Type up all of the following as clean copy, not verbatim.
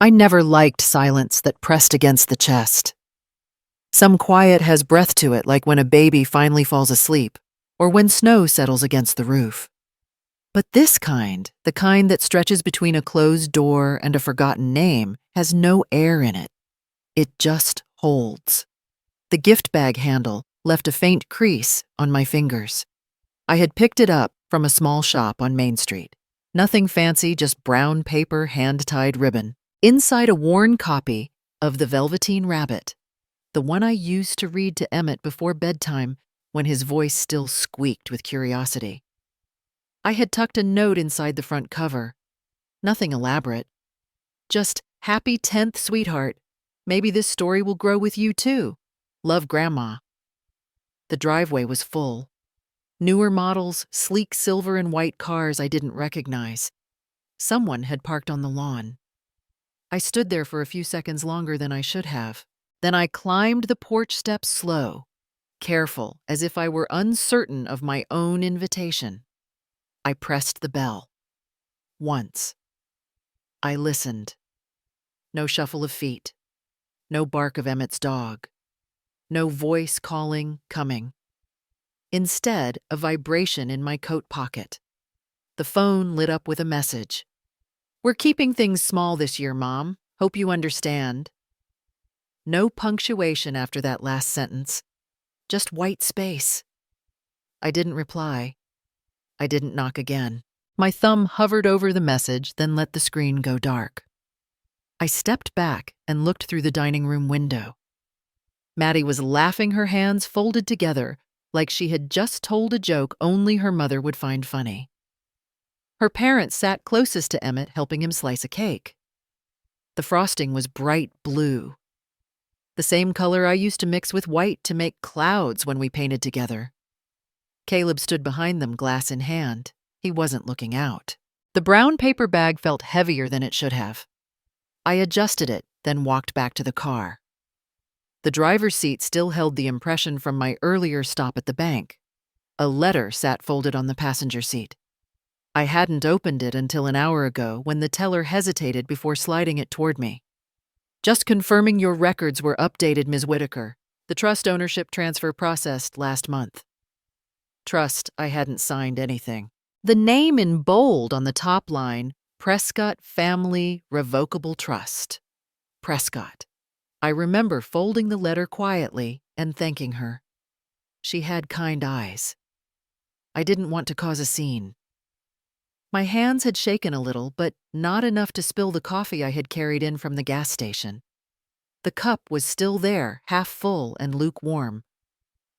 I never liked silence that pressed against the chest. Some quiet has breath to it, like when a baby finally falls asleep, or when snow settles against the roof. But this kind, the kind that stretches between a closed door and a forgotten name, has no air in it. It just holds. The gift bag handle left a faint crease on my fingers. I had picked it up from a small shop on Main Street. Nothing fancy, just brown paper, hand-tied ribbon. Inside a worn copy of The Velveteen Rabbit, the one I used to read to Emmett before bedtime when his voice still squeaked with curiosity. I had tucked a note inside the front cover. Nothing elaborate. Just, "Happy 10th, sweetheart. Maybe this story will grow with you too. Love, Grandma." The driveway was full. Newer models, sleek silver and white cars I didn't recognize. Someone had parked on the lawn. I stood there for a few seconds longer than I should have. Then I climbed the porch steps slow, careful, as if I were uncertain of my own invitation. I pressed the bell. Once. I listened. No shuffle of feet. No bark of Emmett's dog. No voice calling, coming. Instead, a vibration in my coat pocket. The phone lit up with a message. "We're keeping things small this year, Mom. Hope you understand." No punctuation after that last sentence. Just white space. I didn't reply. I didn't knock again. My thumb hovered over the message, then let the screen go dark. I stepped back and looked through the dining room window. Maddie was laughing, her hands folded together, like she had just told a joke only her mother would find funny. Her parents sat closest to Emmett, helping him slice a cake. The frosting was bright blue, the same color I used to mix with white to make clouds when we painted together. Caleb stood behind them, glass in hand. He wasn't looking out. The brown paper bag felt heavier than it should have. I adjusted it, then walked back to the car. The driver's seat still held the impression from my earlier stop at the bank. A letter sat folded on the passenger seat. I hadn't opened it until an hour ago when the teller hesitated before sliding it toward me. "Just confirming your records were updated, Ms. Whitaker. The trust ownership transfer processed last month." Trust, I hadn't signed anything. The name in bold on the top line, Prescott Family Revocable Trust. Prescott. I remember folding the letter quietly and thanking her. She had kind eyes. I didn't want to cause a scene. My hands had shaken a little, but not enough to spill the coffee I had carried in from the gas station. The cup was still there, half full and lukewarm.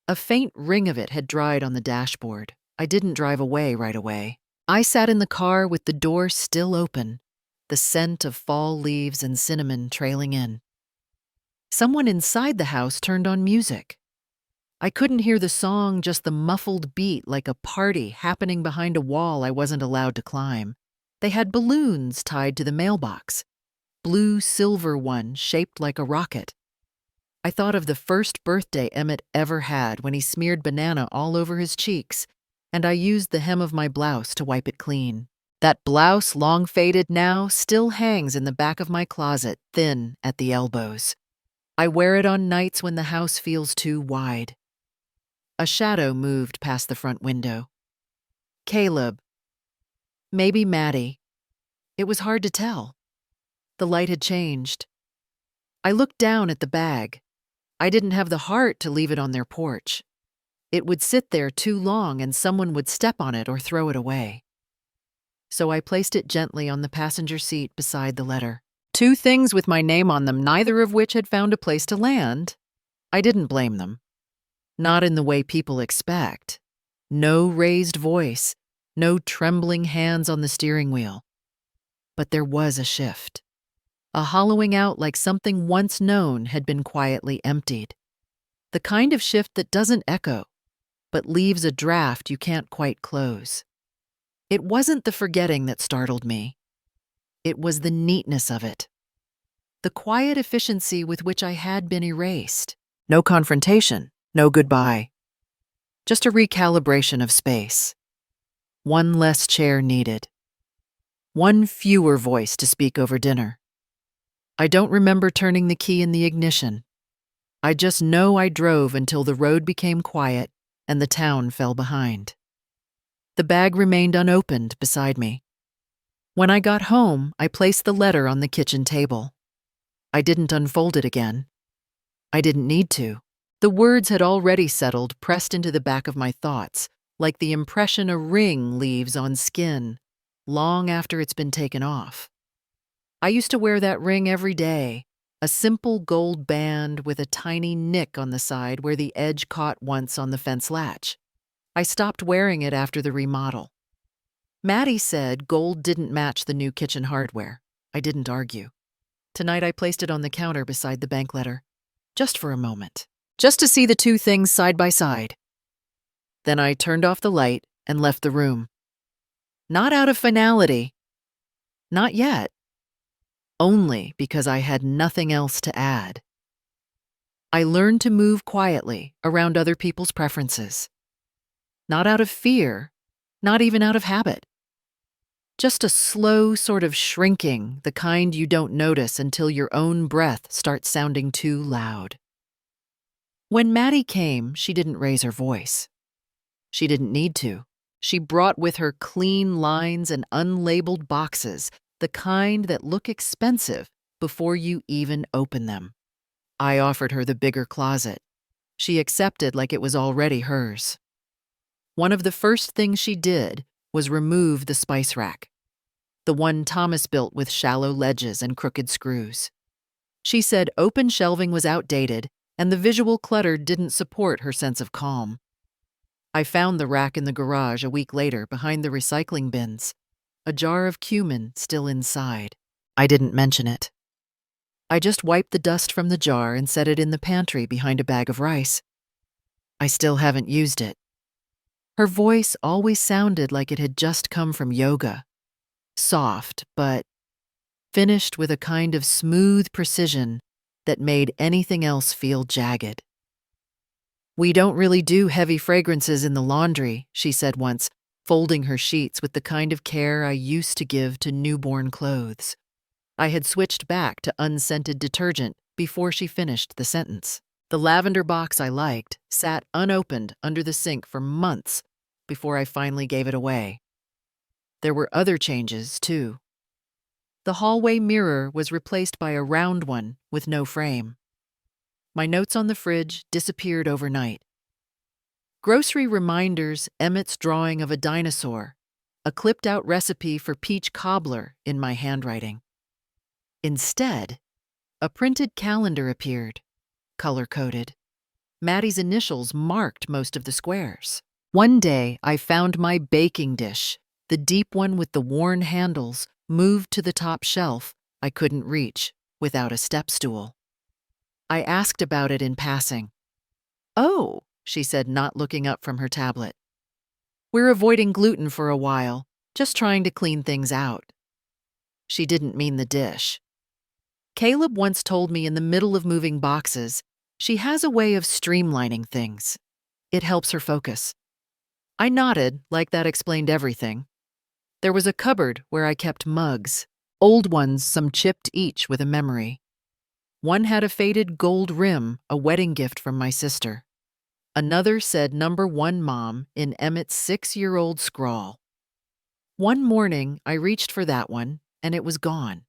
A faint ring of it had dried on the dashboard. I didn't drive away right away. I sat in the car with the door still open, the scent of fall leaves and cinnamon trailing in. Someone inside the house turned on music. I couldn't hear the song, just the muffled beat like a party happening behind a wall I wasn't allowed to climb. They had balloons tied to the mailbox. Blue-silver one shaped like a rocket. I thought of the first birthday Emmett ever had when he smeared banana all over his cheeks, and I used the hem of my blouse to wipe it clean. That blouse, long faded now, still hangs in the back of my closet, thin at the elbows. I wear it on nights when the house feels too wide. A shadow moved past the front window. Caleb. Maybe Maddie. It was hard to tell. The light had changed. I looked down at the bag. I didn't have the heart to leave it on their porch. It would sit there too long and someone would step on it or throw it away. So I placed it gently on the passenger seat beside the letter. 2 things with my name on them, neither of which had found a place to land. I didn't blame them. Not in the way people expect. No raised voice, no trembling hands on the steering wheel. But there was a shift. A hollowing out like something once known had been quietly emptied. The kind of shift that doesn't echo, but leaves a draft you can't quite close. It wasn't the forgetting that startled me. It was the neatness of it. The quiet efficiency with which I had been erased. No confrontation, no goodbye. Just a recalibration of space. One less chair needed. One fewer voice to speak over dinner. I don't remember turning the key in the ignition. I just know I drove until the road became quiet and the town fell behind. The bag remained unopened beside me. When I got home, I placed the letter on the kitchen table. I didn't unfold it again. I didn't need to. The words had already settled, pressed into the back of my thoughts, like the impression a ring leaves on skin, long after it's been taken off. I used to wear that ring every day, a simple gold band with a tiny nick on the side where the edge caught once on the fence latch. I stopped wearing it after the remodel. Maddie said gold didn't match the new kitchen hardware. I didn't argue. Tonight I placed it on the counter beside the bank letter, just for a moment, just to see the two things side by side. Then I turned off the light and left the room. Not out of finality. Not yet. Only because I had nothing else to add. I learned to move quietly around other people's preferences. Not out of fear, not even out of habit. Just a slow sort of shrinking, the kind you don't notice until your own breath starts sounding too loud. When Maddie came, she didn't raise her voice. She didn't need to. She brought with her clean lines and unlabeled boxes, the kind that look expensive before you even open them. I offered her the bigger closet. She accepted like it was already hers. One of the first things she did was remove the spice rack, the one Thomas built with shallow ledges and crooked screws. She said open shelving was outdated and the visual clutter didn't support her sense of calm. I found the rack in the garage a week later behind the recycling bins, a jar of cumin still inside. I didn't mention it. I just wiped the dust from the jar and set it in the pantry behind a bag of rice. I still haven't used it. Her voice always sounded like it had just come from yoga. Soft, but finished with a kind of smooth precision that made anything else feel jagged. "We don't really do heavy fragrances in the laundry," she said once, folding her sheets with the kind of care I used to give to newborn clothes. I had switched back to unscented detergent before she finished the sentence. The lavender box I liked sat unopened under the sink for months before I finally gave it away. There were other changes, too. The hallway mirror was replaced by a round one with no frame. My notes on the fridge disappeared overnight. Grocery reminders, Emmett's drawing of a dinosaur, a clipped-out recipe for peach cobbler in my handwriting. Instead, a printed calendar appeared, color-coded. Maddie's initials marked most of the squares. One day, I found my baking dish, the deep one with the worn handles, moved to the top shelf I couldn't reach without a step stool. I asked about it in passing. "Oh," she said, not looking up from her tablet. "We're avoiding gluten for a while, just trying to clean things out." She didn't mean the dish. Caleb once told me in the middle of moving boxes, she has a way of streamlining things. It helps her focus. I nodded, like that explained everything. There was a cupboard where I kept mugs, old ones, some chipped each with a memory. One had a faded gold rim, a wedding gift from my sister. Another said "Number 1 Mom" in Emmett's 6-year-old scrawl. One morning, I reached for that one, and it was gone,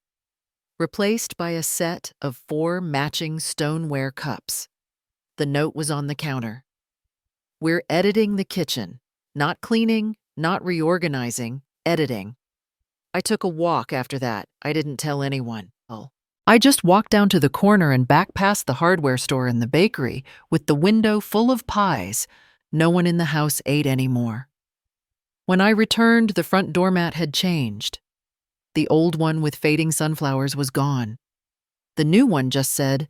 replaced by a set of 4 matching stoneware cups. The note was on the counter. "We're editing the kitchen. Not cleaning, not reorganizing, editing." I took a walk after that. I didn't tell anyone. I just walked down to the corner and back past the hardware store and the bakery with the window full of pies. No one in the house ate anymore. When I returned, the front doormat had changed. The old one with fading sunflowers was gone. The new one just said,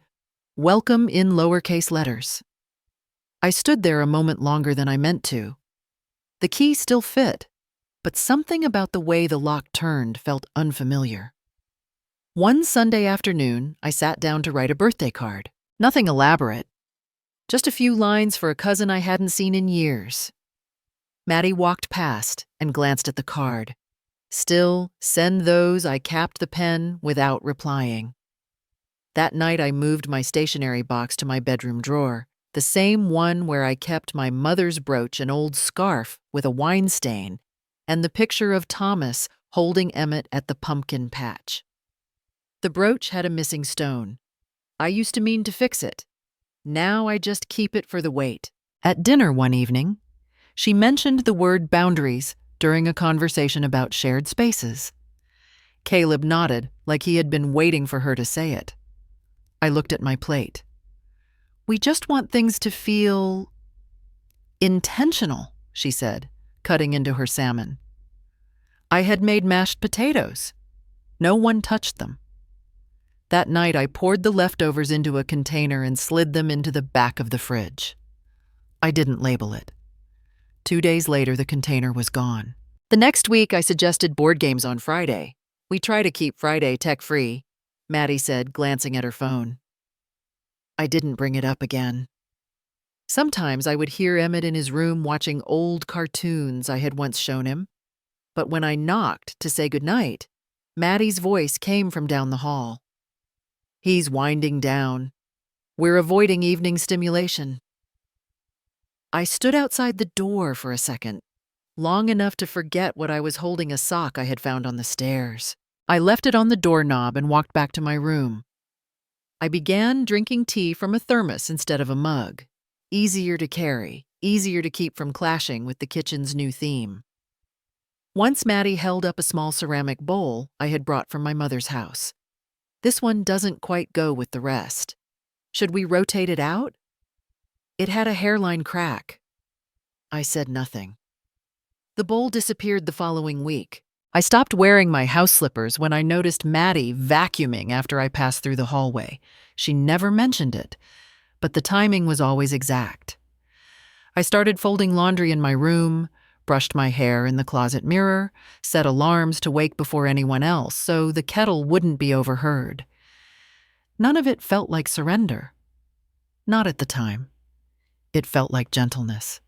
"Welcome" in lowercase letters. I stood there a moment longer than I meant to. The key still fit, but something about the way the lock turned felt unfamiliar. One Sunday afternoon, I sat down to write a birthday card. Nothing elaborate. Just a few lines for a cousin I hadn't seen in years. Maddie walked past and glanced at the card. Still, "Send those," I capped the pen without replying. That night, I moved my stationery box to my bedroom drawer, the same one where I kept my mother's brooch, an old scarf with a wine stain, and the picture of Thomas holding Emmett at the pumpkin patch. The brooch had a missing stone. I used to mean to fix it. Now I just keep it for the weight. At dinner one evening, she mentioned the word boundaries during a conversation about shared spaces. Caleb nodded like he had been waiting for her to say it. I looked at my plate. We just want things to feel intentional, she said, cutting into her salmon. I had made mashed potatoes. No one touched them. That night, I poured the leftovers into a container and slid them into the back of the fridge. I didn't label it. 2 days later, the container was gone. The next week, I suggested board games on Friday. We try to keep Friday tech-free, Maddie said, glancing at her phone. I didn't bring it up again. Sometimes I would hear Emmett in his room watching old cartoons I had once shown him. But when I knocked to say goodnight, Maddie's voice came from down the hall. He's winding down. We're avoiding evening stimulation. I stood outside the door for a second, long enough to forget what I was holding a sock I had found on the stairs. I left it on the doorknob and walked back to my room. I began drinking tea from a thermos instead of a mug. Easier to carry, easier to keep from clashing with the kitchen's new theme. Once Maddie held up a small ceramic bowl I had brought from my mother's house. This one doesn't quite go with the rest. Should we rotate it out? It had a hairline crack. I said nothing. The bowl disappeared the following week. I stopped wearing my house slippers when I noticed Maddie vacuuming after I passed through the hallway. She never mentioned it, but the timing was always exact. I started folding laundry in my room, brushed my hair in the closet mirror, set alarms to wake before anyone else so the kettle wouldn't be overheard. None of it felt like surrender. Not at the time. It felt like gentleness,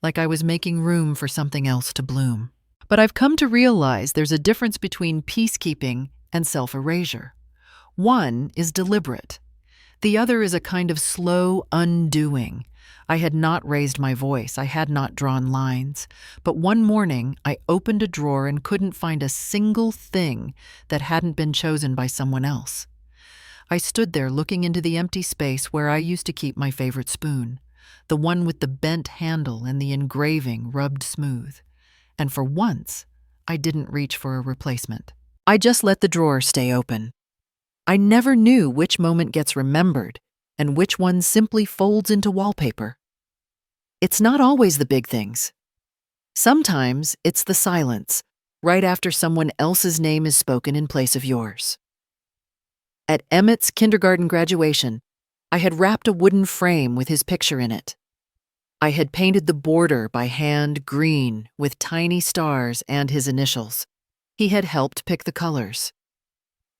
like I was making room for something else to bloom. But I've come to realize there's a difference between peacekeeping and self-erasure. One is deliberate. The other is a kind of slow undoing. I had not raised my voice. I had not drawn lines. But one morning, I opened a drawer and couldn't find a single thing that hadn't been chosen by someone else. I stood there looking into the empty space where I used to keep my favorite spoon, the one with the bent handle and the engraving rubbed smooth. And for once, I didn't reach for a replacement. I just let the drawer stay open. I never knew which moment gets remembered and which one simply folds into wallpaper. It's not always the big things. Sometimes it's the silence, right after someone else's name is spoken in place of yours. At Emmett's kindergarten graduation, I had wrapped a wooden frame with his picture in it. I had painted the border by hand green with tiny stars and his initials. He had helped pick the colors.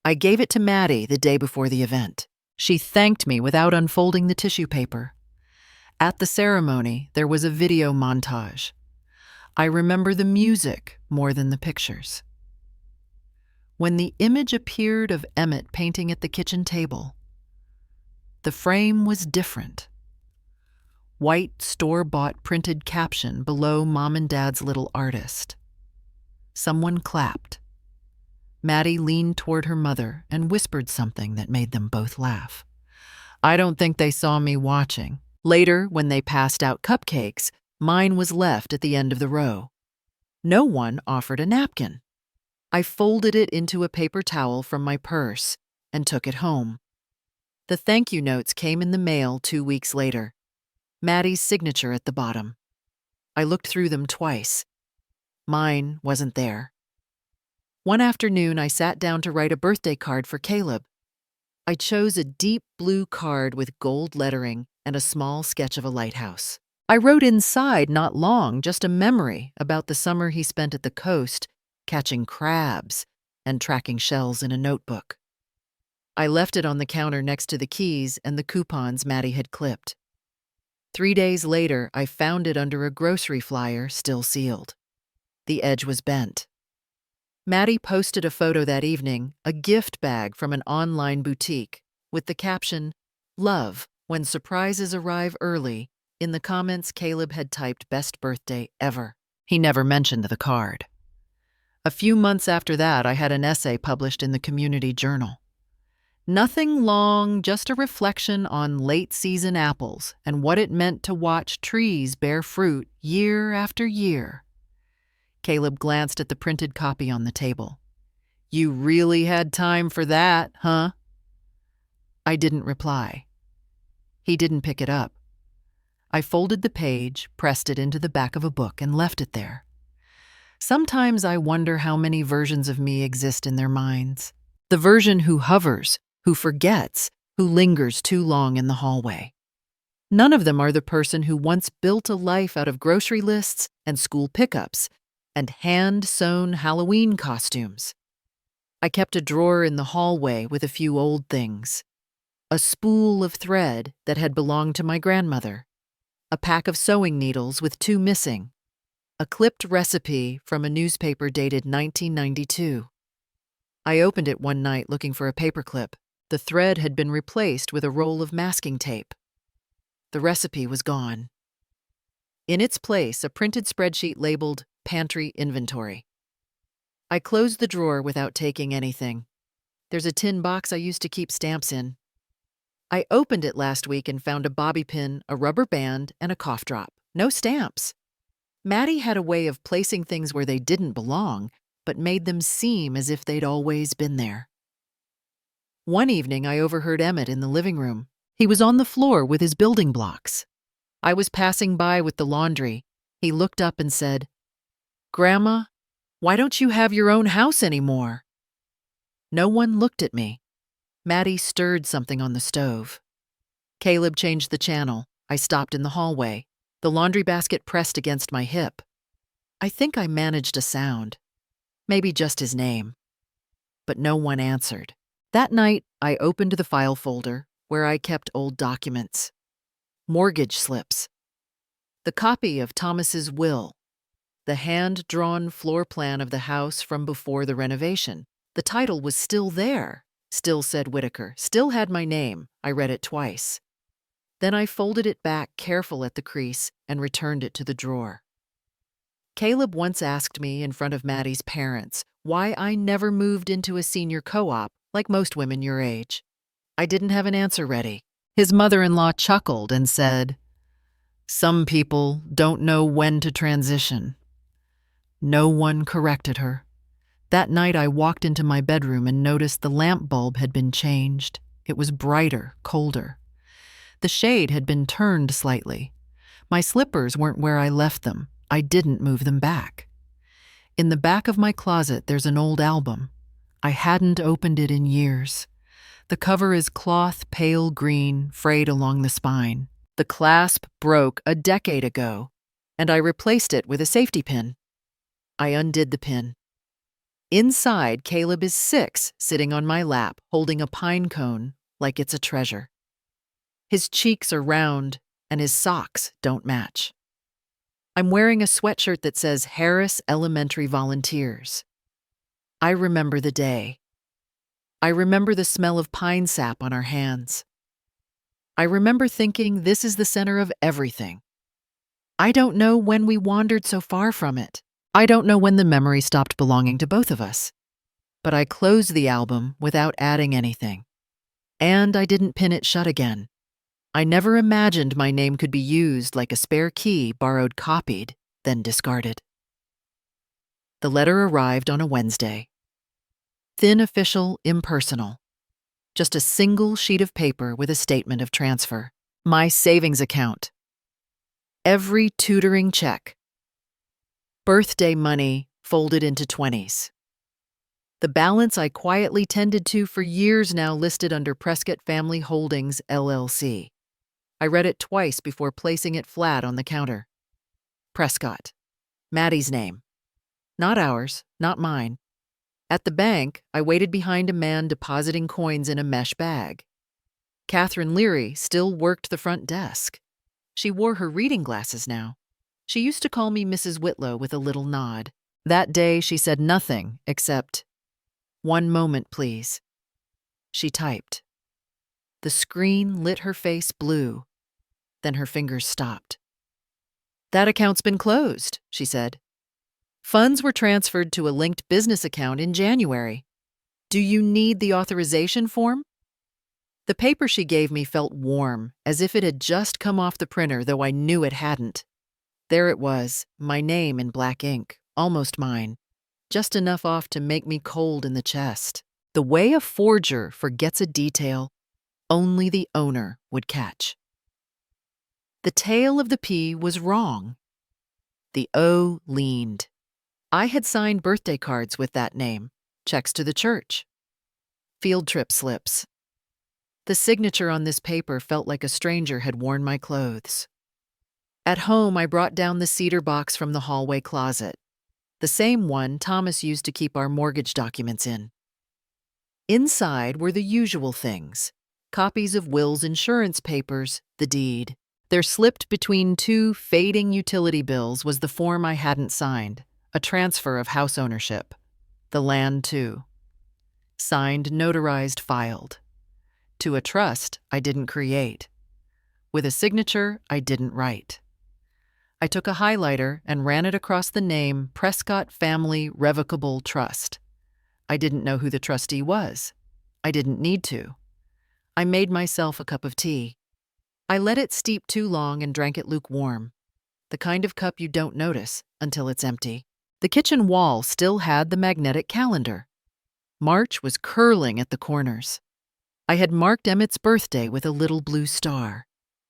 I gave it to Maddie the day before the event. She thanked me without unfolding the tissue paper. At the ceremony, there was a video montage. I remember the music more than the pictures. When the image appeared of Emmett painting at the kitchen table, the frame was different. White, store-bought printed caption below Mom and Dad's little artist. Someone clapped. Maddie leaned toward her mother and whispered something that made them both laugh. I don't think they saw me watching. Later, when they passed out cupcakes, mine was left at the end of the row. No one offered a napkin. I folded it into a paper towel from my purse and took it home. The thank you notes came in the mail 2 weeks later. Maddie's signature at the bottom. I looked through them twice. Mine wasn't there. One afternoon, I sat down to write a birthday card for Caleb. I chose a deep blue card with gold lettering and a small sketch of a lighthouse. I wrote inside, not long, just a memory about the summer he spent at the coast, catching crabs and tracking shells in a notebook. I left it on the counter next to the keys and the coupons Maddie had clipped. 3 days later, I found it under a grocery flyer, still sealed. The edge was bent. Maddie posted a photo that evening, a gift bag from an online boutique, with the caption, "Love, when surprises arrive early." In the comments, Caleb had typed "Best birthday ever." He never mentioned the card. A few months after that, I had an essay published in the community journal. Nothing long, just a reflection on late-season apples and what it meant to watch trees bear fruit year after year. Caleb glanced at the printed copy on the table. "You really had time for that, huh?" I didn't reply. He didn't pick it up. I folded the page, pressed it into the back of a book, and left it there. Sometimes I wonder how many versions of me exist in their minds. The version who hovers, who forgets, who lingers too long in the hallway. None of them are the person who once built a life out of grocery lists and school pickups and hand-sewn Halloween costumes. I kept a drawer in the hallway with a few old things. A spool of thread that had belonged to my grandmother. A pack of sewing needles with 2 missing. A clipped recipe from a newspaper dated 1992. I opened it one night looking for a paperclip. The thread had been replaced with a roll of masking tape. The recipe was gone. In its place, a printed spreadsheet labeled "Pantry Inventory." I closed the drawer without taking anything. There's a tin box I used to keep stamps in. I opened it last week and found a bobby pin, a rubber band, and a cough drop. No stamps. Maddie had a way of placing things where they didn't belong, but made them seem as if they'd always been there. One evening, I overheard Emmett in the living room. He was on the floor with his building blocks. I was passing by with the laundry. He looked up and said, "Grandma, why don't you have your own house anymore?" No one looked at me. Maddie stirred something on the stove. Caleb changed the channel. I stopped in the hallway. The laundry basket pressed against my hip. I think I managed a sound. Maybe just his name. But no one answered. That night, I opened the file folder where I kept old documents. Mortgage slips. The copy of Thomas's will. The hand-drawn floor plan of the house from before the renovation. The title was still there. Still said Whitaker. Still had my name. I read it twice. Then I folded it back, careful at the crease, and returned it to the drawer. Caleb once asked me in front of Maddie's parents why I never moved into a senior co-op like most women your age. I didn't have an answer ready. His mother-in-law chuckled and said, "Some people don't know when to transition." No one corrected her. That night I walked into my bedroom and noticed the lamp bulb had been changed. It was brighter, colder. The shade had been turned slightly. My slippers weren't where I left them. I didn't move them back. In the back of my closet, there's an old album. I hadn't opened it in years. The cover is cloth pale green, frayed along the spine. The clasp broke a decade ago, and I replaced it with a safety pin. I undid the pin. Inside, Caleb is 6, sitting on my lap, holding a pine cone like it's a treasure. His cheeks are round, and his socks don't match. I'm wearing a sweatshirt that says Harris Elementary Volunteers. I remember the day. I remember the smell of pine sap on our hands. I remember thinking this is the center of everything. I don't know when we wandered so far from it. I don't know when the memory stopped belonging to both of us. But I closed the album without adding anything. And I didn't pin it shut again. I never imagined my name could be used like a spare key borrowed, copied, then discarded. The letter arrived on a Wednesday. Thin, official, impersonal. Just a single sheet of paper with a statement of transfer. My savings account. Every tutoring check. Birthday money folded into 20s. The balance I quietly tended to for years now listed under Prescott Family Holdings, LLC. I read it twice before placing it flat on the counter. Prescott. Maddie's name. Not ours, not mine. At the bank, I waited behind a man depositing coins in a mesh bag. Catherine Leary still worked the front desk. She wore her reading glasses now. She used to call me Mrs. Whitlow with a little nod. That day, she said nothing except, "One moment, please." She typed. The screen lit her face blue. Then her fingers stopped. "That account's been closed," she said. "Funds were transferred to a linked business account in January. Do you need the authorization form?" The paper she gave me felt warm, as if it had just come off the printer, though I knew it hadn't. There it was, my name in black ink, almost mine, just enough off to make me cold in the chest. The way a forger forgets a detail, only the owner would catch. The tail of the P was wrong. The O leaned. I had signed birthday cards with that name, checks to the church, field trip slips. The signature on this paper felt like a stranger had worn my clothes. At home, I brought down the cedar box from the hallway closet, the same one Thomas used to keep our mortgage documents in. Inside were the usual things: copies of Will's insurance papers, the deed. There, slipped between two fading utility bills, was the form I hadn't signed, a transfer of house ownership. The land, too. Signed, notarized, filed. To a trust I didn't create. With a signature I didn't write. I took a highlighter and ran it across the name Prescott Family Revocable Trust. I didn't know who the trustee was. I didn't need to. I made myself a cup of tea. I let it steep too long and drank it lukewarm, the kind of cup you don't notice until it's empty. The kitchen wall still had the magnetic calendar. March was curling at the corners. I had marked Emmett's birthday with a little blue star.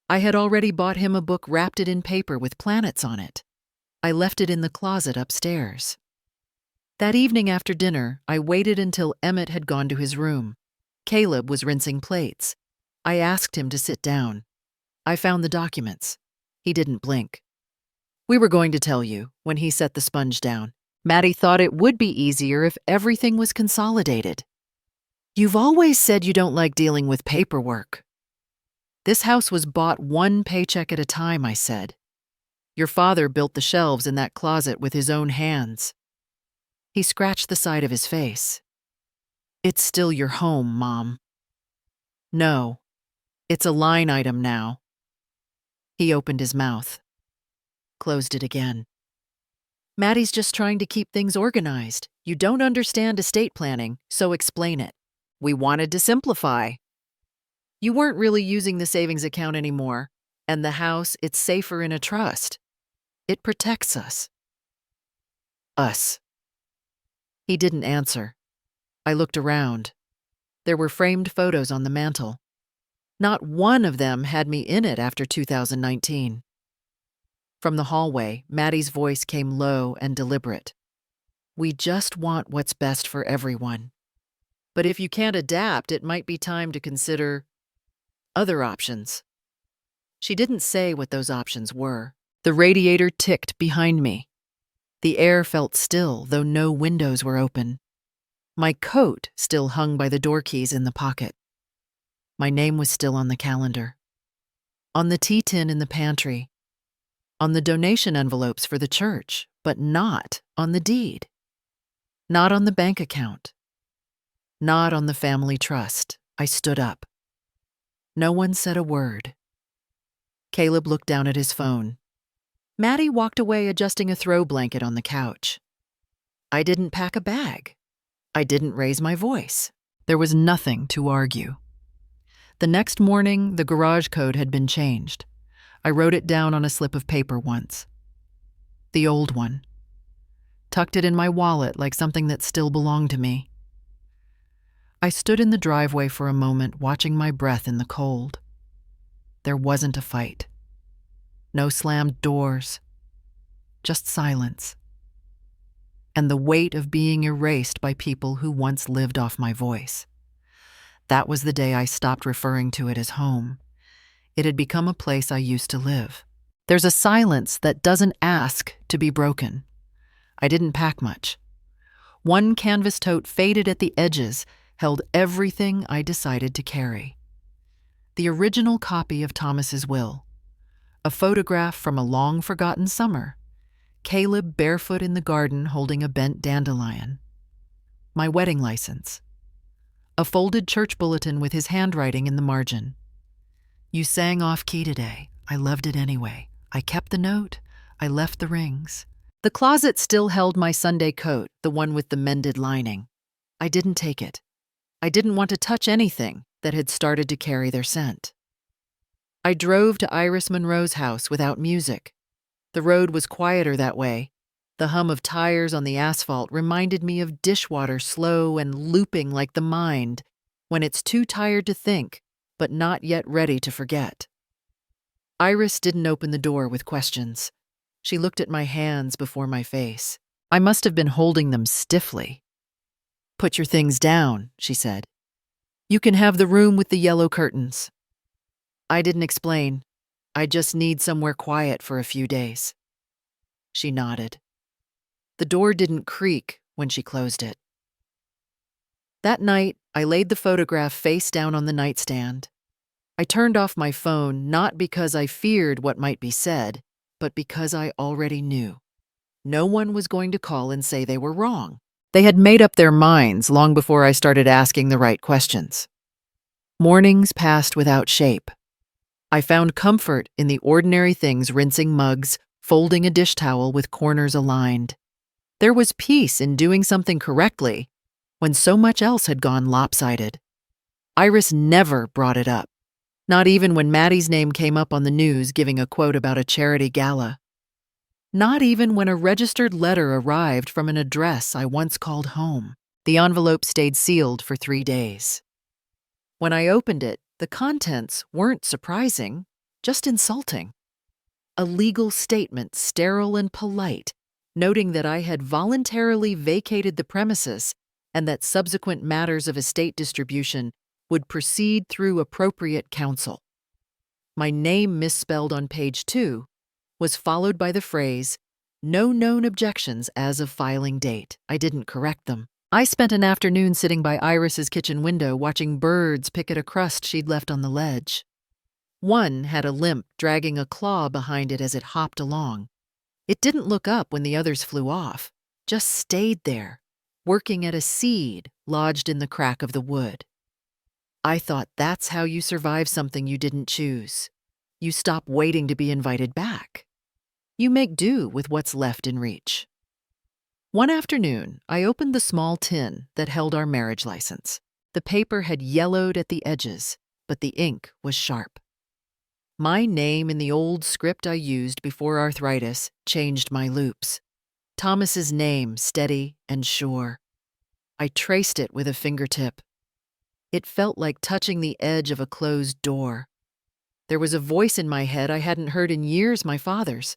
I had already bought him a book wrapped it in paper with planets on it. I left it in the closet upstairs. That evening after dinner, I waited until Emmett had gone to his room. Caleb was rinsing plates. I asked him to sit down. I found the documents. He didn't blink. "We were going to tell you," when he set the sponge down. "Maddie thought it would be easier if everything was consolidated. You've always said you don't like dealing with paperwork." "This house was bought one paycheck at a time," I said. "Your father built the shelves in that closet with his own hands." He scratched the side of his face. "It's still your home, Mom." "No, it's a line item now." He opened his mouth, closed it again. "Maddie's just trying to keep things organized. You don't understand estate planning, so explain it. We wanted to simplify. You weren't really using the savings account anymore, and the house, it's safer in a trust. It protects us." Us. He didn't answer. I looked around. There were framed photos on the mantel. Not one of them had me in it after 2019. From the hallway, Maddie's voice came low and deliberate. "We just want what's best for everyone. But if you can't adapt, it might be time to consider other options." She didn't say what those options were. The radiator ticked behind me. The air felt still, though no windows were open. My coat still hung by the door keys in the pocket. My name was still on the calendar. On the tea tin in the pantry. On the donation envelopes for the church, but not on the deed. Not on the bank account. Not on the family trust. I stood up. No one said a word. Caleb looked down at his phone. Maddie walked away, adjusting a throw blanket on the couch. I didn't pack a bag. I didn't raise my voice. There was nothing to argue. The next morning, the garage code had been changed. I wrote it down on a slip of paper once. The old one. Tucked it in my wallet like something that still belonged to me. I stood in the driveway for a moment, watching my breath in the cold. There wasn't a fight. No slammed doors. Just silence. And the weight of being erased by people who once lived off my voice. That was the day I stopped referring to it as home. It had become a place I used to live. There's a silence that doesn't ask to be broken. I didn't pack much. One canvas tote, faded at the edges, held everything I decided to carry. The original copy of Thomas's will. A photograph from a long-forgotten summer. Caleb barefoot in the garden holding a bent dandelion. My wedding license. A folded church bulletin with his handwriting in the margin. You sang off key today. I loved it anyway. I kept the note. I left the rings. The closet still held my Sunday coat, the one with the mended lining. I didn't take it. I didn't want to touch anything that had started to carry their scent. I drove to Iris Monroe's house without music. The road was quieter that way. The hum of tires on the asphalt reminded me of dishwater slow and looping like the mind when it's too tired to think, but not yet ready to forget. Iris didn't open the door with questions. She looked at my hands before my face. I must have been holding them stiffly. Put your things down, she said. You can have the room with the yellow curtains. I didn't explain. I just need somewhere quiet for a few days. She nodded. The door didn't creak when she closed it. That night, I laid the photograph face down on the nightstand. I turned off my phone not because I feared what might be said, but because I already knew. No one was going to call and say they were wrong. They had made up their minds long before I started asking the right questions. Mornings passed without shape. I found comfort in the ordinary things: rinsing mugs, folding a dish towel with corners aligned. There was peace in doing something correctly when so much else had gone lopsided. Iris never brought it up, not even when Maddie's name came up on the news giving a quote about a charity gala. Not even when a registered letter arrived from an address I once called home. The envelope stayed sealed for 3 days. When I opened it, the contents weren't surprising, just insulting. A legal statement, sterile and polite, noting that I had voluntarily vacated the premises and that subsequent matters of estate distribution would proceed through appropriate counsel. My name misspelled on page 2 was followed by the phrase, "No known objections as of filing date." I didn't correct them. I spent an afternoon sitting by Iris's kitchen window watching birds pick at a crust she'd left on the ledge. One had a limp, dragging a claw behind it as it hopped along. It didn't look up when the others flew off, just stayed there, working at a seed lodged in the crack of the wood. I thought that's how you survive something you didn't choose. You stop waiting to be invited back. You make do with what's left in reach. One afternoon, I opened the small tin that held our marriage license. The paper had yellowed at the edges, but the ink was sharp. My name in the old script I used before arthritis changed my loops. Thomas's name, steady and sure. I traced it with a fingertip. It felt like touching the edge of a closed door. There was a voice in my head I hadn't heard in years, my father's.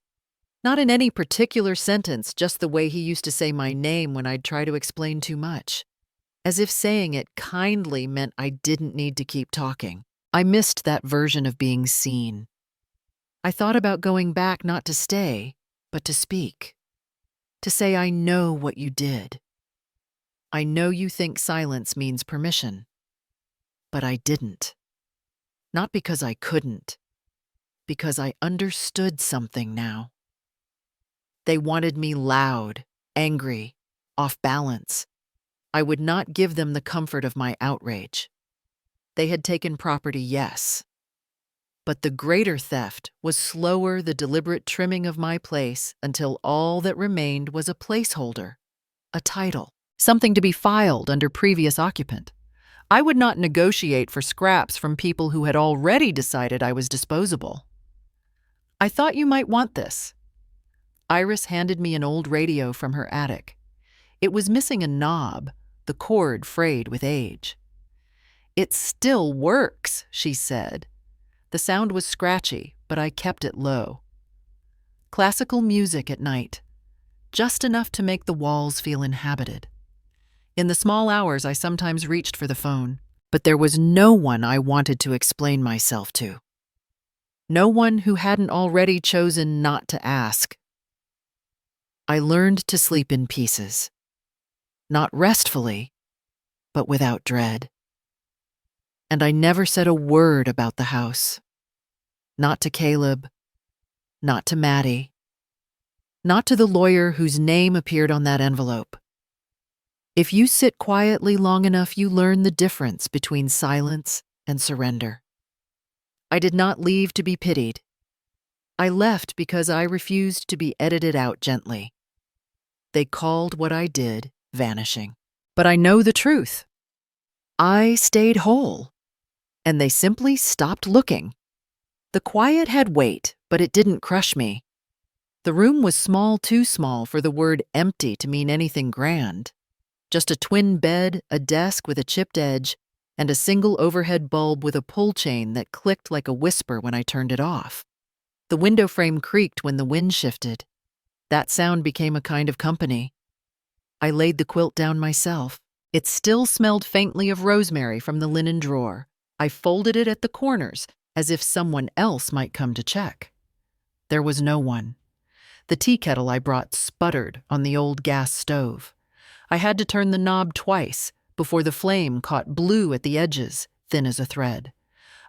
Not in any particular sentence, just the way he used to say my name when I'd try to explain too much. As if saying it kindly meant I didn't need to keep talking. I missed that version of being seen. I thought about going back not to stay, but to speak. To say I know what you did. I know you think silence means permission. But I didn't. Not because I couldn't. Because I understood something now. They wanted me loud, angry, off balance. I would not give them the comfort of my outrage. They had taken property, yes. But the greater theft was slower, the deliberate trimming of my place until all that remained was a placeholder, a title, something to be filed under previous occupant. I would not negotiate for scraps from people who had already decided I was disposable. I thought you might want this. Iris handed me an old radio from her attic. It was missing a knob, the cord frayed with age. "It still works," she said. The sound was scratchy, but I kept it low. Classical music at night, just enough to make the walls feel inhabited. In the small hours, I sometimes reached for the phone, but there was no one I wanted to explain myself to. No one who hadn't already chosen not to ask. I learned to sleep in pieces. Not restfully, but without dread. And I never said a word about the house. Not to Caleb, not to Maddie, not to the lawyer whose name appeared on that envelope. If you sit quietly long enough, you learn the difference between silence and surrender. I did not leave to be pitied. I left because I refused to be edited out gently. They called what I did vanishing. But I know the truth. I stayed whole, and they simply stopped looking. The quiet had weight, but it didn't crush me. The room was small, too small for the word empty to mean anything grand. Just a twin bed, a desk with a chipped edge, and a single overhead bulb with a pull chain that clicked like a whisper when I turned it off. The window frame creaked when the wind shifted. That sound became a kind of company. I laid the quilt down myself. It still smelled faintly of rosemary from the linen drawer. I folded it at the corners, as if someone else might come to check. There was no one. The tea kettle I brought sputtered on the old gas stove. I had to turn the knob twice before the flame caught blue at the edges, thin as a thread.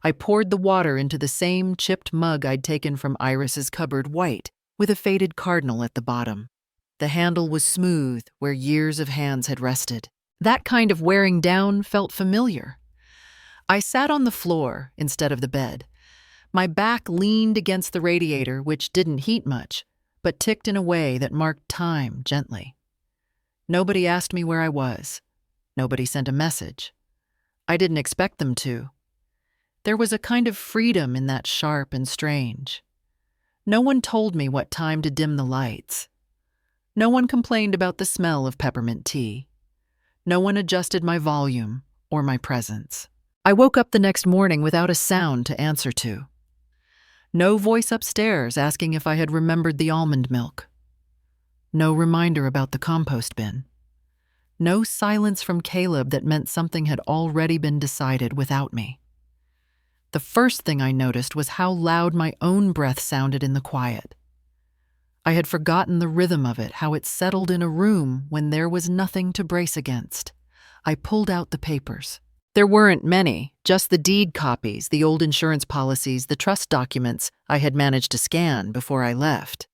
I poured the water into the same chipped mug I'd taken from Iris's cupboard, white, with a faded cardinal at the bottom. The handle was smooth where years of hands had rested. That kind of wearing down felt familiar. I sat on the floor instead of the bed. My back leaned against the radiator, which didn't heat much, but ticked in a way that marked time gently. Nobody asked me where I was. Nobody sent a message. I didn't expect them to. There was a kind of freedom in that, sharp and strange. No one told me what time to dim the lights. No one complained about the smell of peppermint tea. No one adjusted my volume or my presence. I woke up the next morning without a sound to answer to. No voice upstairs asking if I had remembered the almond milk. No reminder about the compost bin. No silence from Caleb that meant something had already been decided without me. The first thing I noticed was how loud my own breath sounded in the quiet. I had forgotten the rhythm of it, how it settled in a room when there was nothing to brace against. I pulled out the papers. There weren't many, just the deed copies, the old insurance policies, the trust documents I had managed to scan before I left.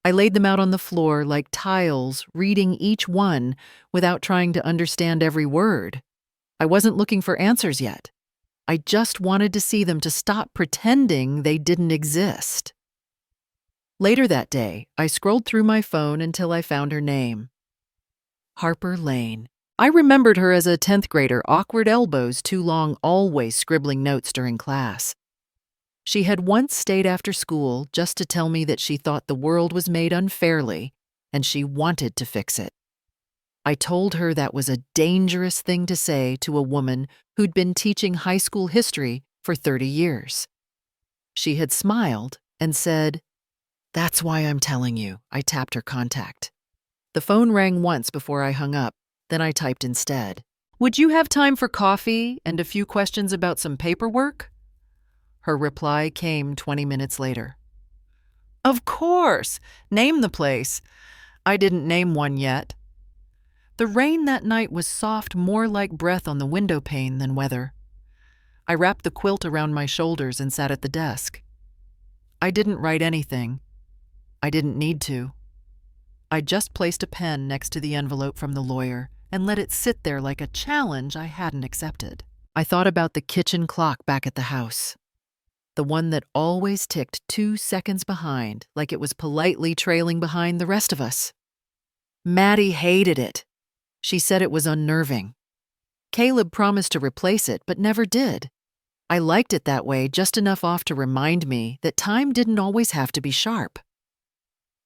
I laid them out on the floor like tiles, reading each one without trying to understand every word. I wasn't looking for answers yet. I just wanted to see them, to stop pretending they didn't exist. Later that day, I scrolled through my phone until I found her name. Harper Lane. I remembered her as a 10th grader, awkward elbows too long, always scribbling notes during class. She had once stayed after school just to tell me that she thought the world was made unfairly and she wanted to fix it. I told her that was a dangerous thing to say to a woman who'd been teaching high school history for 30 years. She had smiled and said, "That's why I'm telling you." I tapped her contact. The phone rang once before I hung up. Then I typed instead, "Would you have time for coffee and a few questions about some paperwork?" Her reply came 20 minutes later. "Of course. Name the place." I didn't name one yet. The rain that night was soft, more like breath on the window pane than weather. I wrapped the quilt around my shoulders and sat at the desk. I didn't write anything. I didn't need to. I just placed a pen next to the envelope from the lawyer and let it sit there like a challenge I hadn't accepted. I thought about the kitchen clock back at the house. The one that always ticked 2 seconds behind, like it was politely trailing behind the rest of us. Maddie hated it. She said it was unnerving. Caleb promised to replace it, but never did. I liked it that way, just enough off to remind me that time didn't always have to be sharp.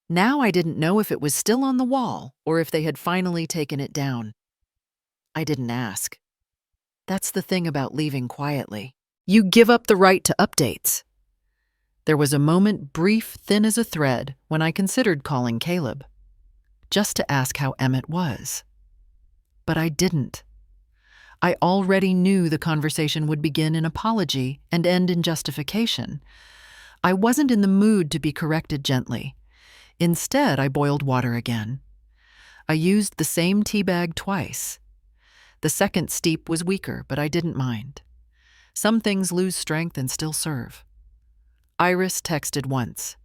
Now I didn't know if it was still on the wall or if they had finally taken it down. I didn't ask. That's the thing about leaving quietly. You give up the right to updates. There was a moment, brief, thin as a thread, when I considered calling Caleb, just to ask how Emmett was. But I didn't. I already knew the conversation would begin in apology and end in justification. I wasn't in the mood to be corrected gently. Instead, I boiled water again. I used the same tea bag twice. The second steep was weaker, but I didn't mind. Some things lose strength and still serve. Iris texted once.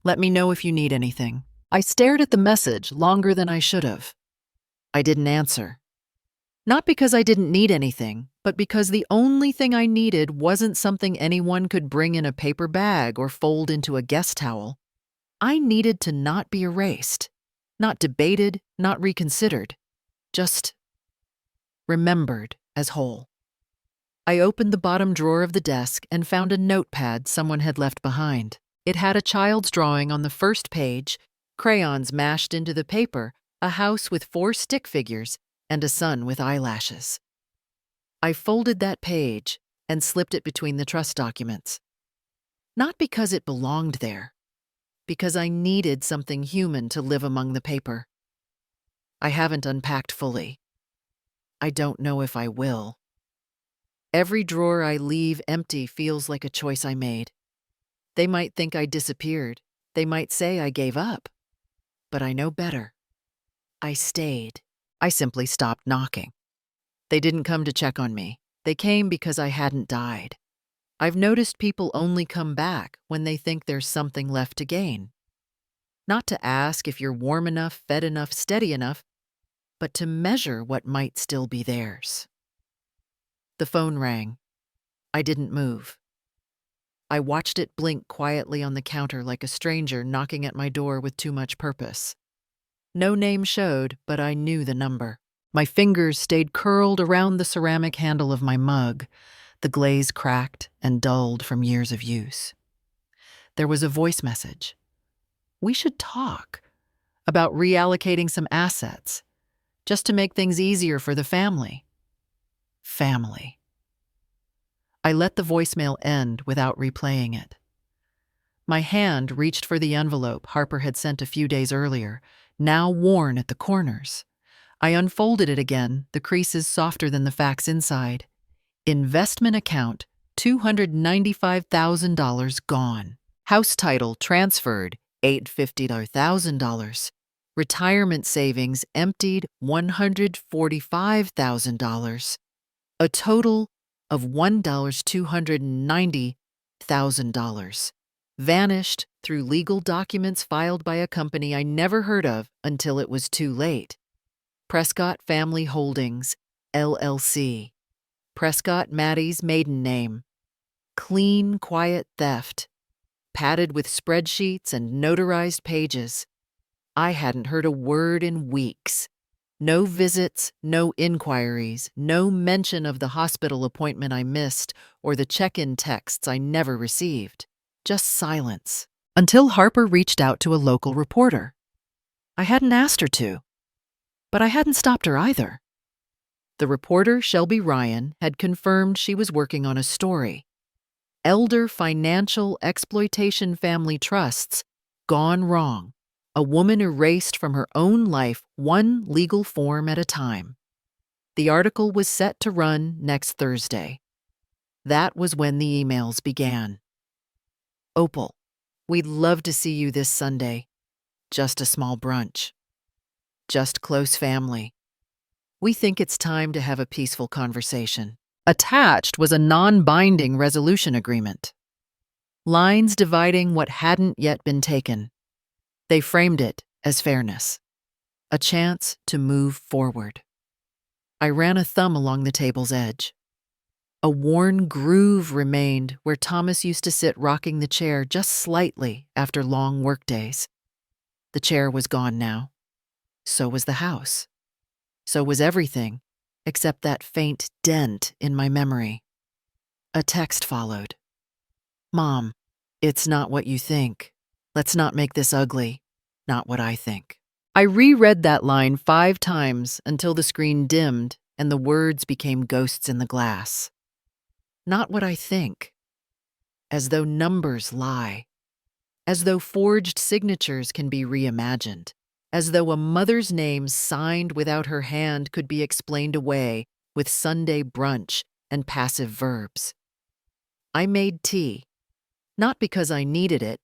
"Let me know if you need anything." I stared at the message longer than I should have. I didn't answer. Not because I didn't need anything, but because the only thing I needed wasn't something anyone could bring in a paper bag or fold into a guest towel. I needed to not be erased, not debated, not reconsidered, just remembered as whole. I opened the bottom drawer of the desk and found a notepad someone had left behind. It had a child's drawing on the first page, crayons mashed into the paper, a house with 4 stick figures, and a sun with eyelashes. I folded that page and slipped it between the trust documents. Not because it belonged there, because I needed something human to live among the paper. I haven't unpacked fully. I don't know if I will. Every drawer I leave empty feels like a choice I made. They might think I disappeared. They might say I gave up. But I know better. I stayed. I simply stopped knocking. They didn't come to check on me. They came because I hadn't died. I've noticed people only come back when they think there's something left to gain. Not to ask if you're warm enough, fed enough, steady enough, but to measure what might still be theirs. The phone rang. I didn't move. I watched it blink quietly on the counter like a stranger knocking at my door with too much purpose. No name showed, but I knew the number. My fingers stayed curled around the ceramic handle of my mug, the glaze cracked and dulled from years of use. There was a voice message. We should talk about reallocating some assets, just to make things easier for the family. Family. I let the voicemail end without replaying it. My hand reached for the envelope Harper had sent a few days earlier, now worn at the corners. I unfolded it again, the creases softer than the facts inside. Investment account, $295,000 gone. House title transferred, $850,000. Retirement savings emptied, $145,000. A total of $290,000. Vanished through legal documents filed by a company I never heard of until it was too late. Prescott Family Holdings, LLC. Prescott Maddie's maiden name. Clean, quiet theft. Padded with spreadsheets and notarized pages. I hadn't heard a word in weeks. No visits, no inquiries, no mention of the hospital appointment I missed or the check-in texts I never received. Just silence. Until Harper reached out to a local reporter. I hadn't asked her to, but I hadn't stopped her either. The reporter, Shelby Ryan, had confirmed she was working on a story. Elder Financial Exploitation Family Trusts gone wrong. A woman erased from her own life, one legal form at a time. The article was set to run next Thursday. That was when the emails began. Opal, we'd love to see you this Sunday. Just a small brunch. Just close family. We think it's time to have a peaceful conversation. Attached was a non-binding resolution agreement. Lines dividing what hadn't yet been taken. They framed it as fairness. A chance to move forward. I ran a thumb along the table's edge. A worn groove remained where Thomas used to sit rocking the chair just slightly after long workdays. The chair was gone now. So was the house. So was everything, except that faint dent in my memory. A text followed. Mom, it's not what you think. Let's not make this ugly. Not what I think. I reread that line 5 times until the screen dimmed and the words became ghosts in the glass. Not what I think. As though numbers lie. As though forged signatures can be reimagined. As though a mother's name signed without her hand could be explained away with Sunday brunch and passive verbs. I made tea, not because I needed it,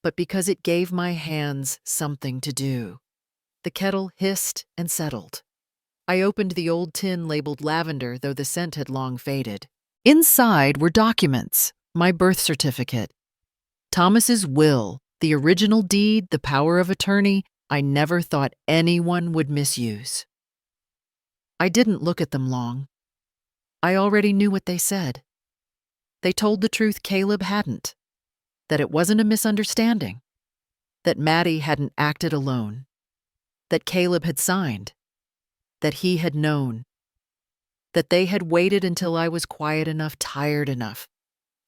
but because it gave my hands something to do. The kettle hissed and settled. I opened the old tin labeled lavender, though the scent had long faded. Inside were documents, my birth certificate, Thomas's will, the original deed, the power of attorney I never thought anyone would misuse. I didn't look at them long. I already knew what they said. They told the truth Caleb hadn't, that it wasn't a misunderstanding, that Maddie hadn't acted alone, that Caleb had signed, that he had known, that they had waited until I was quiet enough, tired enough,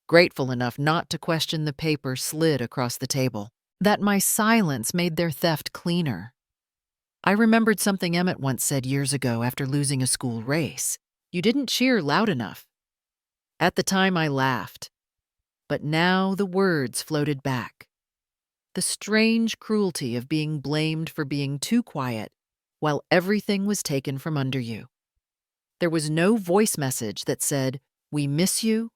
grateful enough not to question the paper slid across the table, that my silence made their theft cleaner. I remembered something Emmett once said years ago after losing a school race. You didn't cheer loud enough. At the time, I laughed. But now the words floated back. The strange cruelty of being blamed for being too quiet while everything was taken from under you. There was no voice message that said, "We miss you,"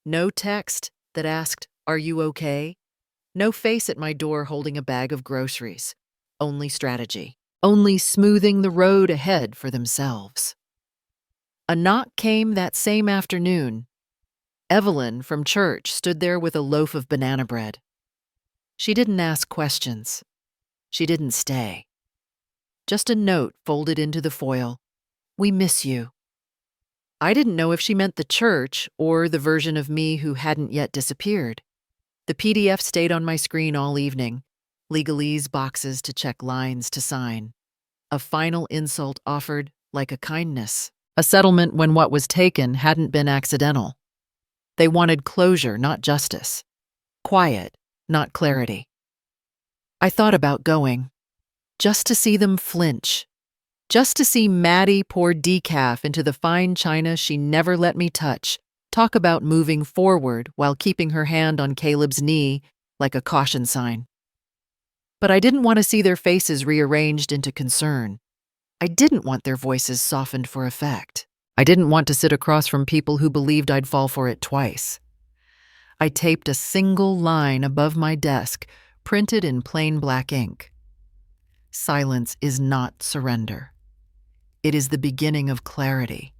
no text that asked, "Are you okay?" No face at my door holding a bag of groceries. Only strategy. Only smoothing the road ahead for themselves. A knock came that same afternoon. Evelyn from church stood there with a loaf of banana bread. She didn't ask questions. She didn't stay. Just a note folded into the foil. "We miss you." I didn't know if she meant the church or the version of me who hadn't yet disappeared. The PDF stayed on my screen all evening. Legalese boxes to check, lines to sign. A final insult offered like a kindness. A settlement when what was taken hadn't been accidental. They wanted closure, not justice. Quiet, not clarity. I thought about going, just to see them flinch. Just to see Maddie pour decaf into the fine china she never let me touch, talk about moving forward while keeping her hand on Caleb's knee like a caution sign. But I didn't want to see their faces rearranged into concern. I didn't want their voices softened for effect. I didn't want to sit across from people who believed I'd fall for it twice. I taped a single line above my desk, printed in plain black ink. Silence is not surrender. It is the beginning of clarity.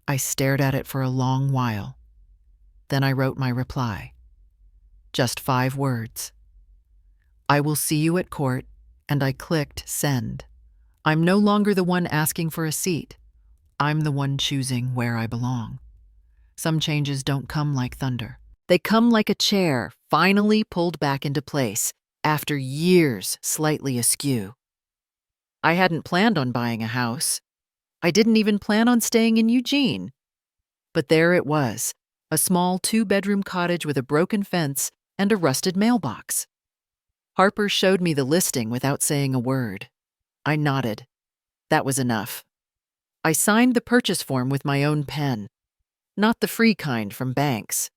I stared at it for a long while. Then I wrote my reply. Just 5 words. "I will see you at court," and I clicked send. I'm no longer the one asking for a seat. I'm the one choosing where I belong. Some changes don't come like thunder. They come like a chair finally pulled back into place after years slightly askew. I hadn't planned on buying a house. I didn't even plan on staying in Eugene. But there it was, a small 2-bedroom cottage with a broken fence and a rusted mailbox. Harper showed me the listing without saying a word. I nodded. That was enough. I signed the purchase form with my own pen. Not the free kind from banks.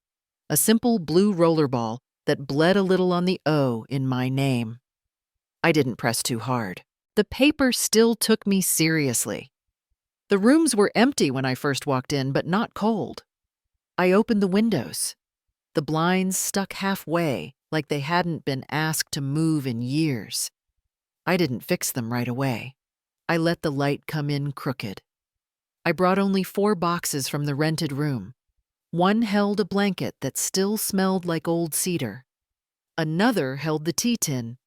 A simple blue rollerball that bled a little on the O in my name. I didn't press too hard. The paper still took me seriously. The rooms were empty when I first walked in, but not cold. I opened the windows. The blinds stuck halfway, like they hadn't been asked to move in years. I didn't fix them right away. I let the light come in crooked. I brought only 4 boxes from the rented room. One held a blanket that still smelled like old cedar. Another held the tea tin.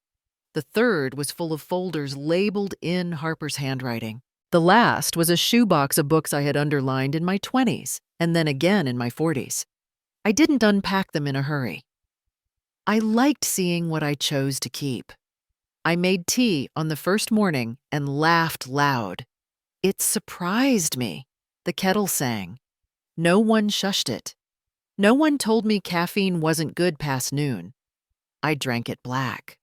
The third was full of folders labeled in Harper's handwriting. The last was a shoebox of books I had underlined in my 20s and then again in my 40s. I didn't unpack them in a hurry. I liked seeing what I chose to keep. I made tea on the first morning and laughed loud. It surprised me. The kettle sang. No one shushed it. No one told me caffeine wasn't good past noon. I drank it black.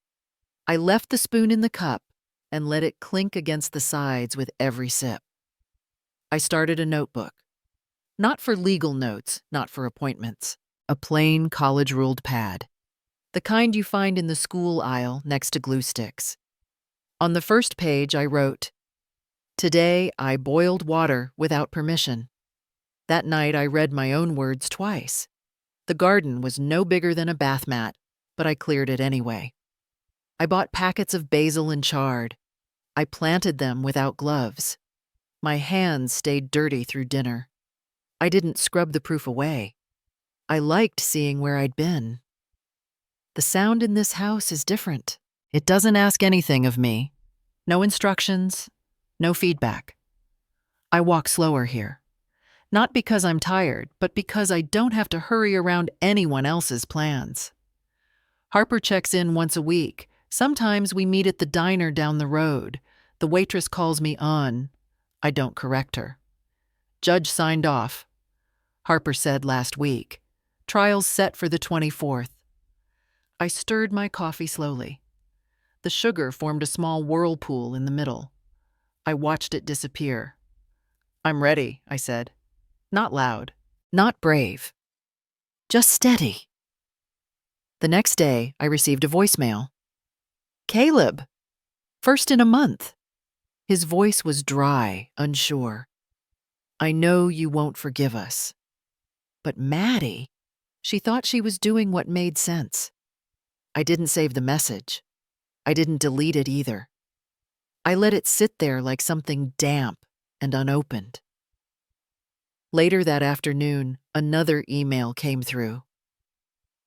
I left the spoon in the cup and let it clink against the sides with every sip. I started a notebook. Not for legal notes, not for appointments. A plain college-ruled pad. The kind you find in the school aisle next to glue sticks. On the first page, I wrote, "Today I boiled water without permission." That night, I read my own words twice. The garden was no bigger than a bath mat, but I cleared it anyway. I bought packets of basil and chard. I planted them without gloves. My hands stayed dirty through dinner. I didn't scrub the proof away. I liked seeing where I'd been. The sound in this house is different. It doesn't ask anything of me. No instructions, no feedback. I walk slower here. Not because I'm tired, but because I don't have to hurry around anyone else's plans. Harper checks in once a week. Sometimes we meet at the diner down the road. The waitress calls me on. I don't correct her. Judge signed off. Harper said last week. Trial's set for the 24th. I stirred my coffee slowly. The sugar formed a small whirlpool in the middle. I watched it disappear. I'm ready, I said. Not loud, not brave, just steady. The next day, I received a voicemail. Caleb, first in a month. His voice was dry, unsure. I know you won't forgive us. But Maddie, she thought she was doing what made sense. I didn't save the message. I didn't delete it either. I let it sit there like something damp and unopened. Later that afternoon, another email came through.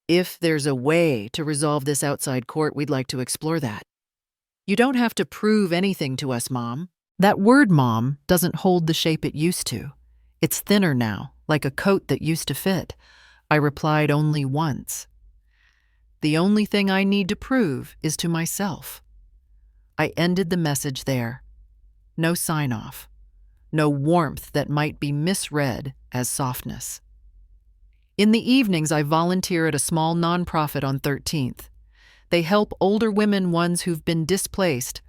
If there's a way to resolve this outside court, we'd like to explore that. You don't have to prove anything to us, Mom. That word, Mom, doesn't hold the shape it used to. It's thinner now, like a coat that used to fit. I replied only once. The only thing I need to prove is to myself. I ended the message there. No sign-off. No warmth that might be misread as softness. In the evenings, I volunteer at a small nonprofit on 13th. They help older women, ones who've been displaced,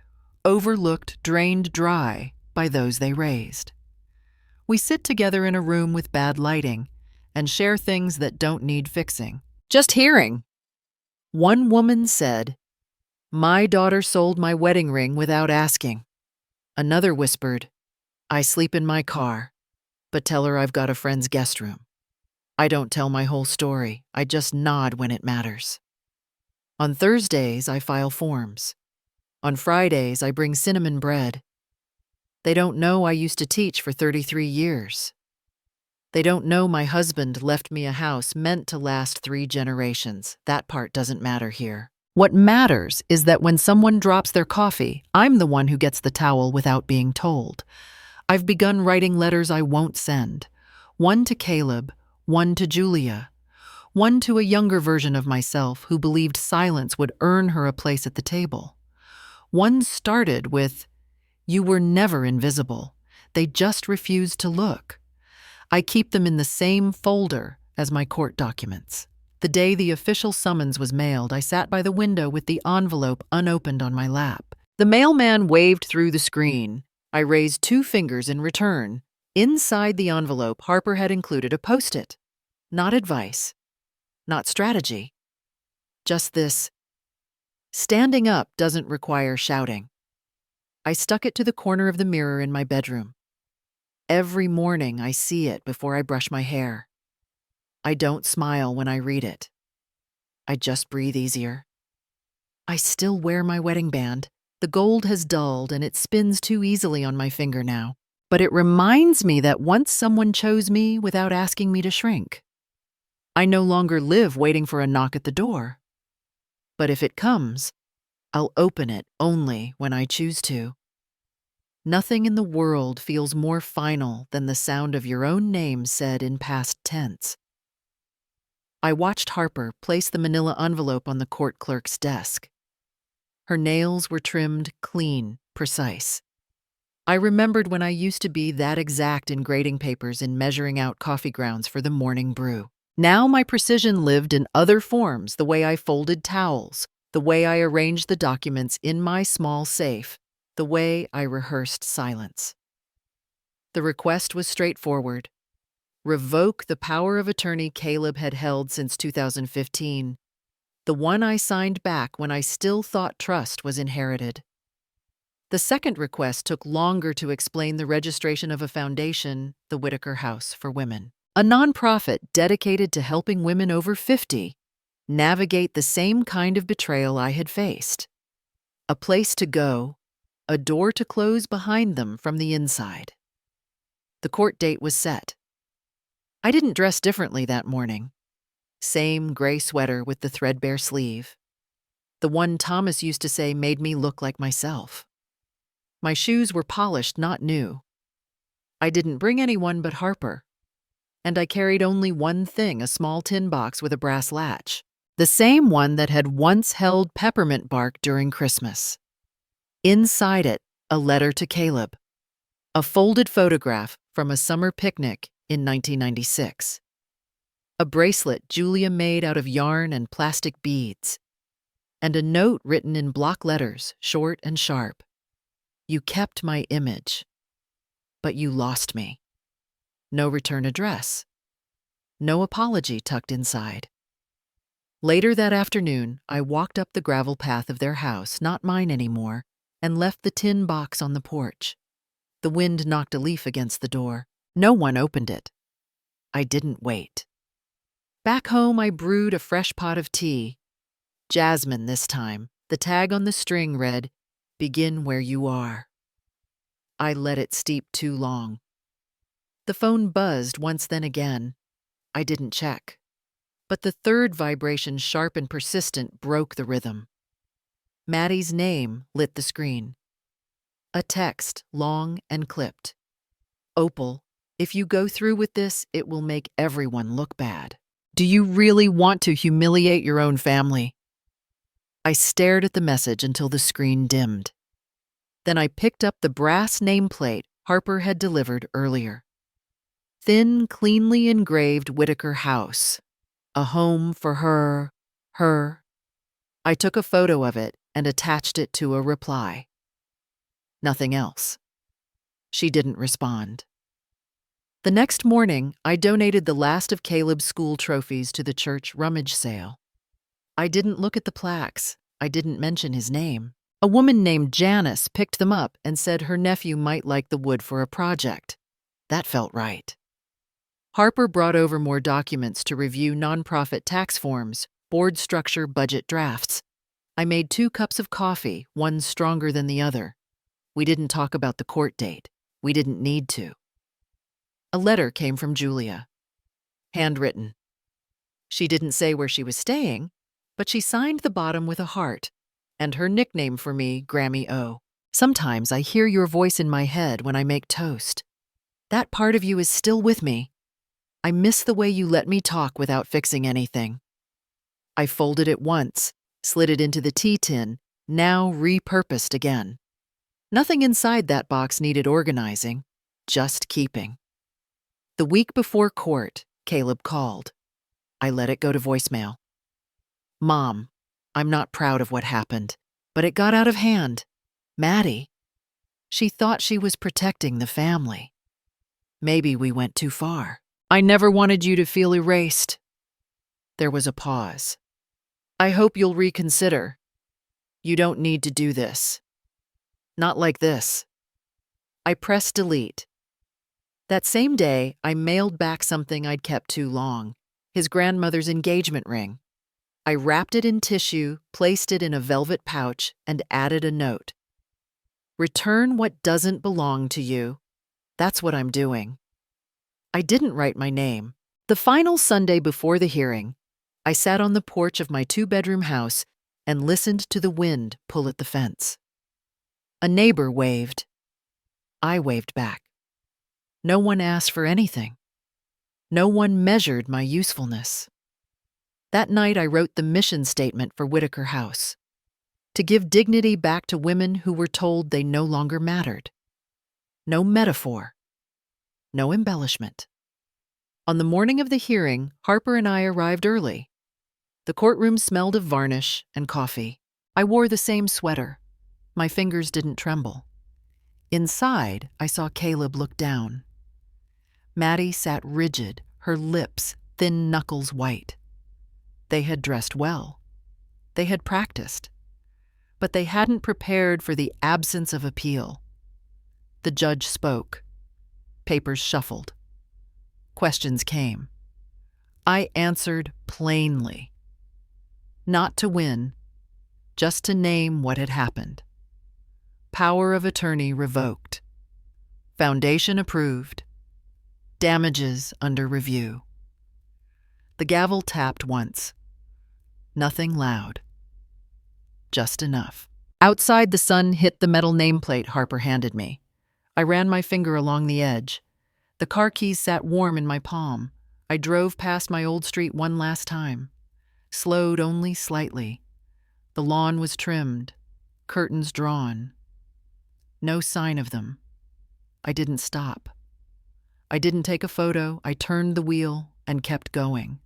overlooked, drained dry by those they raised. We sit together in a room with bad lighting and share things that don't need fixing. Just hearing. One woman said, "My daughter sold my wedding ring without asking." Another whispered, "I sleep in my car, but tell her I've got a friend's guest room." I don't tell my whole story. I just nod when it matters. On Thursdays, I file forms. On Fridays, I bring cinnamon bread. They don't know I used to teach for 33 years. They don't know my husband left me a house meant to last 3 generations. That part doesn't matter here. What matters is that when someone drops their coffee, I'm the one who gets the towel without being told. I've begun writing letters I won't send. One to Caleb, one to Julia, one to a younger version of myself who believed silence would earn her a place at the table. One started with, "You were never invisible. They just refused to look." I keep them in the same folder as my court documents. The day the official summons was mailed, I sat by the window with the envelope unopened on my lap. The mailman waved through the screen. I raised 2 fingers in return. Inside the envelope, Harper had included a Post-it. Not advice, not strategy. Just this: standing up doesn't require shouting. I stuck it to the corner of the mirror in my bedroom. Every morning I see it before I brush my hair. I don't smile when I read it. I just breathe easier. I still wear my wedding band. The gold has dulled and it spins too easily on my finger now. But it reminds me that once someone chose me without asking me to shrink. I no longer live waiting for a knock at the door. But if it comes, I'll open it only when I choose to. Nothing in the world feels more final than the sound of your own name said in past tense. I watched Harper place the manila envelope on the court clerk's desk. Her nails were trimmed clean, precise. I remembered when I used to be that exact in grading papers and measuring out coffee grounds for the morning brew. Now my precision lived in other forms, the way I folded towels, the way I arranged the documents in my small safe, the way I rehearsed silence. The request was straightforward. Revoke the power of attorney Caleb had held since 2015, the one I signed back when I still thought trust was inherited. The second request took longer to explain: the registration of a foundation, the Whitaker House for Women, a nonprofit dedicated to helping women over 50 navigate the same kind of betrayal I had faced. A place to go, a door to close behind them from the inside. The court date was set. I didn't dress differently that morning. Same gray sweater with the threadbare sleeve. The one Thomas used to say made me look like myself. My shoes were polished, not new. I didn't bring anyone but Harper. And I carried only one thing, a small tin box with a brass latch, the same one that had once held peppermint bark during Christmas. Inside it, a letter to Caleb, a folded photograph from a summer picnic in 1996, a bracelet Julia made out of yarn and plastic beads, and a note written in block letters, short and sharp. You kept my image, but you lost me. No return address. No apology tucked inside. Later that afternoon, I walked up the gravel path of their house, not mine anymore, and left the tin box on the porch. The wind knocked a leaf against the door. No one opened it. I didn't wait. Back home, I brewed a fresh pot of tea. Jasmine this time. The tag on the string read, "Begin where you are." I let it steep too long. The phone buzzed once, then again. I didn't check. But the third vibration, sharp and persistent, broke the rhythm. Maddie's name lit the screen. A text, long and clipped. Opal, if you go through with this, it will make everyone look bad. Do you really want to humiliate your own family? I stared at the message until the screen dimmed. Then I picked up the brass nameplate Harper had delivered earlier. Thin, cleanly engraved Whitaker House. A home for her. I took a photo of it and attached it to a reply. Nothing else. She didn't respond. The next morning, I donated the last of Caleb's school trophies to the church rummage sale. I didn't look at the plaques. I didn't mention his name. A woman named Janice picked them up and said her nephew might like the wood for a project. That felt right. Harper brought over more documents to review nonprofit tax forms, board structure, budget drafts. I made 2 cups of coffee, one stronger than the other. We didn't talk about the court date. We didn't need to. A letter came from Julia. Handwritten. She didn't say where she was staying, but she signed the bottom with a heart, and her nickname for me, Grammy O. Sometimes I hear your voice in my head when I make toast. That part of you is still with me. I miss the way you let me talk without fixing anything. I folded it once, slid it into the tea tin, now repurposed again. Nothing inside that box needed organizing, just keeping. The week before court, Caleb called. I let it go to voicemail. Mom, I'm not proud of what happened, but it got out of hand. Maddie, she thought she was protecting the family. Maybe we went too far. I never wanted you to feel erased. There was a pause. I hope you'll reconsider. You don't need to do this. Not like this. I pressed delete. That same day, I mailed back something I'd kept too long, his grandmother's engagement ring. I wrapped it in tissue, placed it in a velvet pouch, and added a note. Return what doesn't belong to you. That's what I'm doing. I didn't write my name. The final Sunday before the hearing, I sat on the porch of my 2-bedroom house and listened to the wind pull at the fence. A neighbor waved. I waved back. No one asked for anything. No one measured my usefulness. That night, I wrote the mission statement for Whitaker House. To give dignity back to women who were told they no longer mattered. No metaphor. No embellishment. On the morning of the hearing, Harper and I arrived early. The courtroom smelled of varnish and coffee. I wore the same sweater. My fingers didn't tremble. Inside, I saw Caleb look down. Maddie sat rigid, her lips, thin knuckles white. They had dressed well. They had practiced. But they hadn't prepared for the absence of appeal. The judge spoke. Papers shuffled. Questions came. I answered plainly. Not to win, just to name what had happened. Power of attorney revoked. Foundation approved. Damages under review. The gavel tapped once. Nothing loud. Just enough. Outside, the sun hit the metal nameplate Harper handed me. I ran my finger along the edge. The car keys sat warm in my palm. I drove past my old street one last time, slowed only slightly. The lawn was trimmed, curtains drawn. No sign of them. I didn't stop. I didn't take a photo. I turned the wheel and kept going.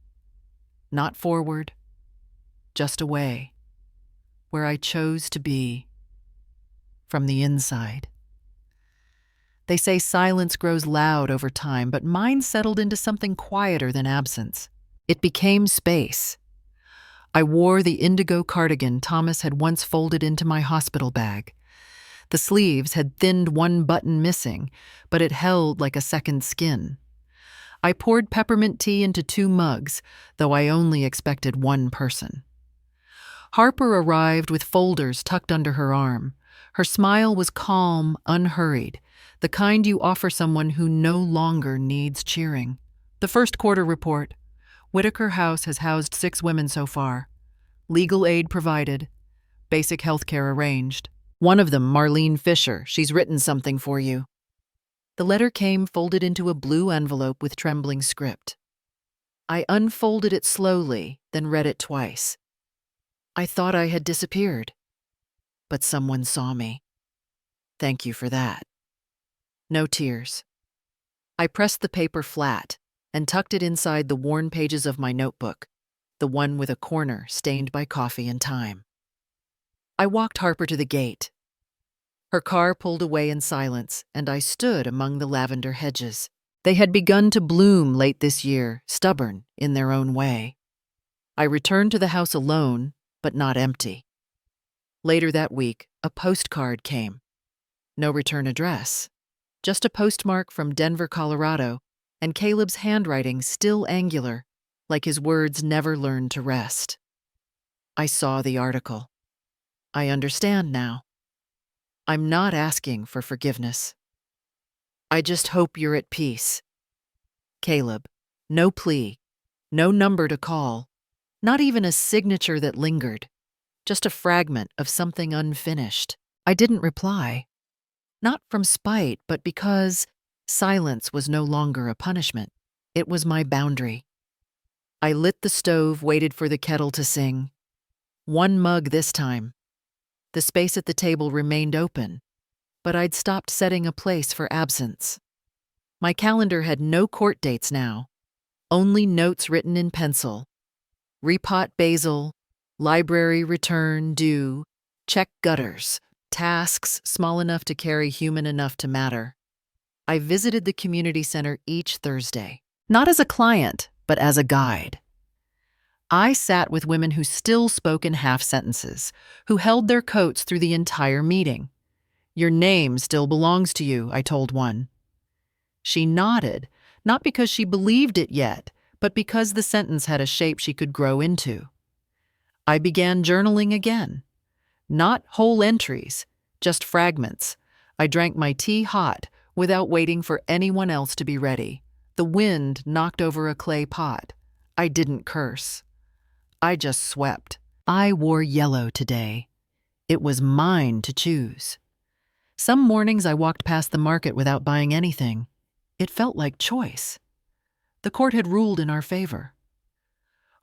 Not forward, just away, where I chose to be, from the inside. They say silence grows loud over time, but mine settled into something quieter than absence. It became space. I wore the indigo cardigan Thomas had once folded into my hospital bag. The sleeves had thinned one button missing, but it held like a second skin. I poured peppermint tea into 2 mugs, though I only expected one person. Harper arrived with folders tucked under her arm. Her smile was calm, unhurried, the kind you offer someone who no longer needs cheering. The first quarter report. Whitaker House has housed 6 women so far. Legal aid provided. Basic health care arranged. One of them, Marlene Fisher, she's written something for you. The letter came folded into a blue envelope with trembling script. I unfolded it slowly, then read it twice. I thought I had disappeared, but someone saw me. Thank you for that. No tears. I pressed the paper flat and tucked it inside the worn pages of my notebook, the one with a corner stained by coffee and time. I walked Harper to the gate. Her car pulled away in silence, and I stood among the lavender hedges. They had begun to bloom late this year, stubborn in their own way. I returned to the house alone, but not empty. Later that week, a postcard came. No return address, just a postmark from Denver, Colorado, and Caleb's handwriting still angular, like his words never learned to rest. I saw the article. I understand now. I'm not asking for forgiveness. I just hope you're at peace. Caleb, no plea, no number to call, not even a signature that lingered, just a fragment of something unfinished. I didn't reply. Not from spite, but because silence was no longer a punishment. It was my boundary. I lit the stove, waited for the kettle to sing. 1 mug this time. The space at the table remained open, but I'd stopped setting a place for absence. My calendar had no court dates now, only notes written in pencil. Repot basil, library return due, check gutters, tasks small enough to carry, human enough to matter. I visited the community center each Thursday, not as a client, but as a guide. I sat with women who still spoke in half sentences, who held their coats through the entire meeting. Your name still belongs to you, I told one. She nodded, not because she believed it yet, but because the sentence had a shape she could grow into. I began journaling again. Not whole entries, just fragments. I drank my tea hot, without waiting for anyone else to be ready. The wind knocked over a clay pot. I didn't curse. I just swept. I wore yellow today. It was mine to choose. Some mornings I walked past the market without buying anything. It felt like choice. The court had ruled in our favor.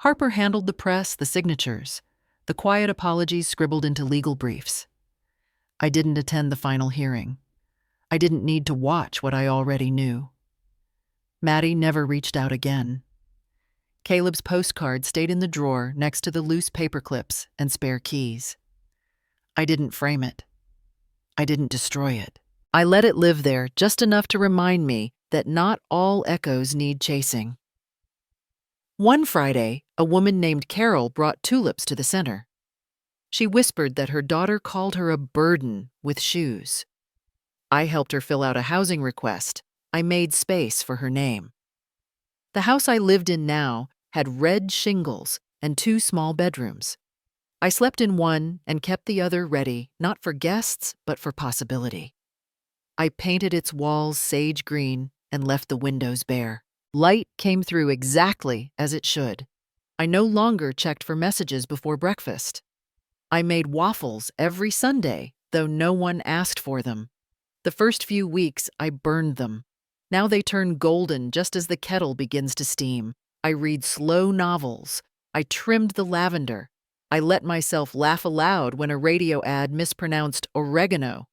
Harper handled the press, the signatures, the quiet apologies scribbled into legal briefs. I didn't attend the final hearing. I didn't need to watch what I already knew. Maddie never reached out again. Caleb's postcard stayed in the drawer next to the loose paper clips and spare keys. I didn't frame it. I didn't destroy it. I let it live there just enough to remind me that not all echoes need chasing. One Friday, a woman named Carol brought tulips to the center. She whispered that her daughter called her a burden with shoes. I helped her fill out a housing request. I made space for her name. The house I lived in now had red shingles and 2 small bedrooms. I slept in one and kept the other ready, not for guests, but for possibility. I painted its walls sage green and left the windows bare. Light came through exactly as it should. I no longer checked for messages before breakfast. I made waffles every Sunday, though no one asked for them. The first few weeks, I burned them. Now they turn golden just as the kettle begins to steam. I read slow novels. I trimmed the lavender. I let myself laugh aloud when a radio ad mispronounced oregano.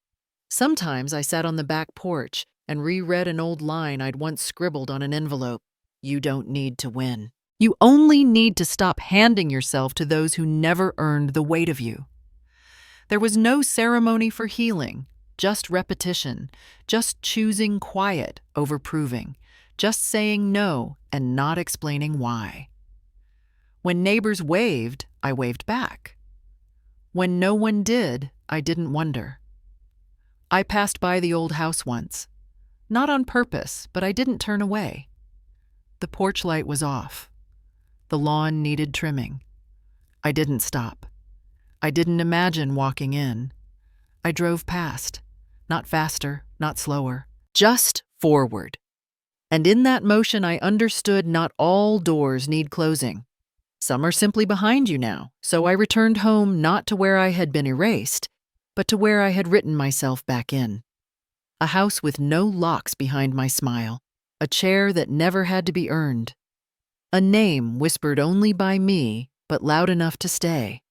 Sometimes I sat on the back porch and reread an old line I'd once scribbled on an envelope. You don't need to win. You only need to stop handing yourself to those who never earned the weight of you. There was no ceremony for healing, just repetition, just choosing quiet over proving, just saying no and not explaining why. When neighbors waved, I waved back. When no one did, I didn't wonder. I passed by the old house once. Not on purpose, but I didn't turn away. The porch light was off. The lawn needed trimming. I didn't stop. I didn't imagine walking in. I drove past. Not faster, not slower. Just forward. And in that motion, I understood not all doors need closing. Some are simply behind you now, so I returned home not to where I had been erased, but to where I had written myself back in. A house with no locks behind my smile, a chair that never had to be earned, a name whispered only by me, but loud enough to stay.